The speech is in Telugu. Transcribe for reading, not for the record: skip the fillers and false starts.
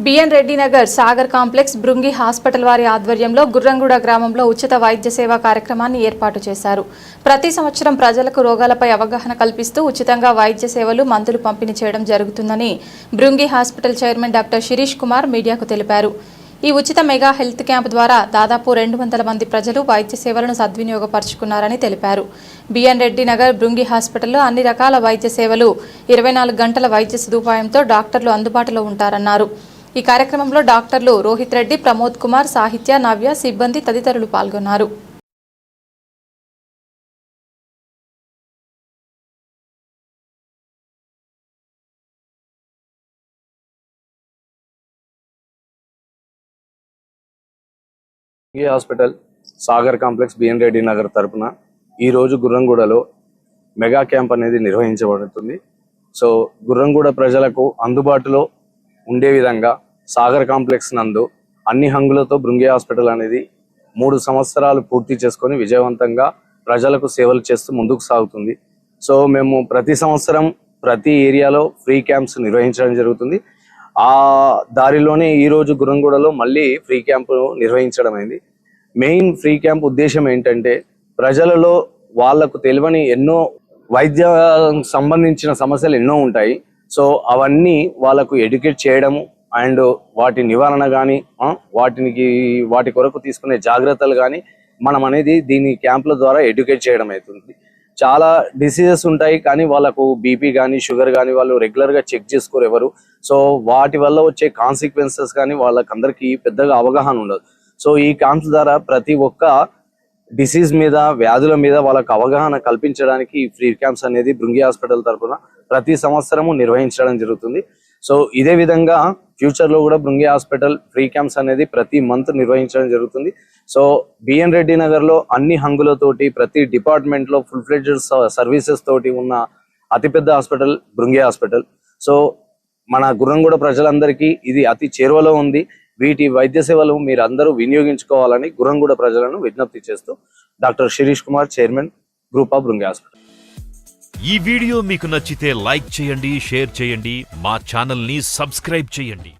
B N Reddy Nagar Sagar complex Brungi hospital వారి ఆధ్వర్యంలో గుర్రంగూడ గ్రామంలో ఉచిత వైద్య సేవా కార్యక్రమాన్ని ఏర్పాటు చేశారు. ప్రతి సంవత్సరం ప్రజలకు రోగాలపై అవగాహన కల్పిస్తూ ఉచితంగా వైద్య సేవలు మందులు పంపిణీ చేయడం జరుగుతుందని Brungi hospital chairman doctor Shirish Kumar మీడియాకు తెలిపారు. ఈ ఉచిత మెగా హెల్త్ క్యాంప్ ద్వారా దాదాపు 200 మంది ప్రజలు వైద్య సేవలను సద్వినియోగపరుచుకున్నారని తెలిపారు. బిఎన్ రెడ్డి నగర్ బృంగి హాస్పిటల్లో అన్ని రకాల వైద్య సేవలు 24 గంటల వైద్య సదుపాయంతో డాక్టర్లు అందుబాటులో ఉంటారన్నారు. ఈ కార్యక్రమంలో డాక్టర్లు రోహిత్ రెడ్డి, ప్రమోద్ కుమార్, సాహిత్య, నవ్య, సిబ్బంది తదితరులు పాల్గొన్నారు. ఈ hospital Sagar complex BN Reddy Nagar తరపున ఈ రోజు గుర్రంగూడలో మెగా క్యాంప్ అనేది నిర్వహించబడుతుంది. సో గుర్రంగూడ ప్రజలకు అందుబాటులో ఉండే విధంగా సాగర్ కాంప్లెక్స్ నందు అన్ని హంగులతో బృంగి హాస్పిటల్ అనేది 3 సంవత్సరాలు పూర్తి చేసుకొని విజయవంతంగా ప్రజలకు సేవలు చేస్తూ ముందుకు సాగుతుంది. సో మేము ప్రతి సంవత్సరం ప్రతి ఏరియాలో ఫ్రీ క్యాంప్స్ నిర్వహించడం జరుగుతుంది. ఆ దారిలోనే ఈరోజు గుర్రంగూడలో మళ్ళీ ఫ్రీ క్యాంప్ నిర్వహించడం అయింది. మెయిన్ ఫ్రీ క్యాంప్ ఉద్దేశం ఏంటంటే ప్రజలలో వాళ్లకు తెలియని ఎన్నో వైద్య సంబంధించిన సమస్యలు ఎన్నో ఉంటాయి. సో అవన్నీ వాళ్ళకు ఎడ్యుకేట్ చేయడము అండ్ వాటి నివారణ కానీ వాటి కొరకు తీసుకునే జాగ్రత్తలు కానీ మనం అనేది దీని క్యాంపుల ద్వారా ఎడ్యుకేట్ చేయడం అవుతుంది. చాలా డిసీజెస్ ఉంటాయి కానీ వాళ్ళకు బీపీ కానీ షుగర్ కానీ వాళ్ళు రెగ్యులర్గా చెక్ చేసుకోరు ఎవరు. సో వాటి వల్ల వచ్చే కాన్సిక్వెన్సెస్ కానీ వాళ్ళకందరికీ పెద్దగా అవగాహన ఉండదు. సో ఈ క్యాంప్స్ ద్వారా ప్రతి ఒక్క డిసీజ్ మీద, వ్యాధుల మీద వాళ్ళకు అవగాహన కల్పించడానికి ఈ ఫ్రీ క్యాంప్స్ అనేది బృంగి హాస్పిటల్ తరఫున ప్రతి సంవత్సరము నిర్వహించడం జరుగుతుంది. సో ఇదే విధంగా ఫ్యూచర్లో కూడా బృంగి హాస్పిటల్ ఫ్రీ క్యాంప్స్ అనేది ప్రతి మంత్ నిర్వహించడం జరుగుతుంది. సో బిఎన్ రెడ్డి నగర్లో అన్ని హంగులతోటి ప్రతి డిపార్ట్మెంట్లో ఫుల్ ఫ్లెడ్జ్డ్ సర్వీసెస్ తోటి ఉన్న అతిపెద్ద హాస్పిటల్ బృంగి హాస్పిటల్. సో మన గుర్రంగూడ ప్రజలందరికీ ఇది అతి చేరువలో ఉంది. వీటి వైద్య సేవలు మీరు అందరూ వినియోగించుకోవాలని గుర్రంగూడ ప్రజలను విజ్ఞప్తి చేస్తూ doctor Shirish Kumar, chairman, group of Brungi hospital. ఈ వీడియో మీకు నచ్చితే లైక్ చేయండి, షేర్ చేయండి, మా ఛానల్ని సబ్స్క్రైబ్ చేయండి.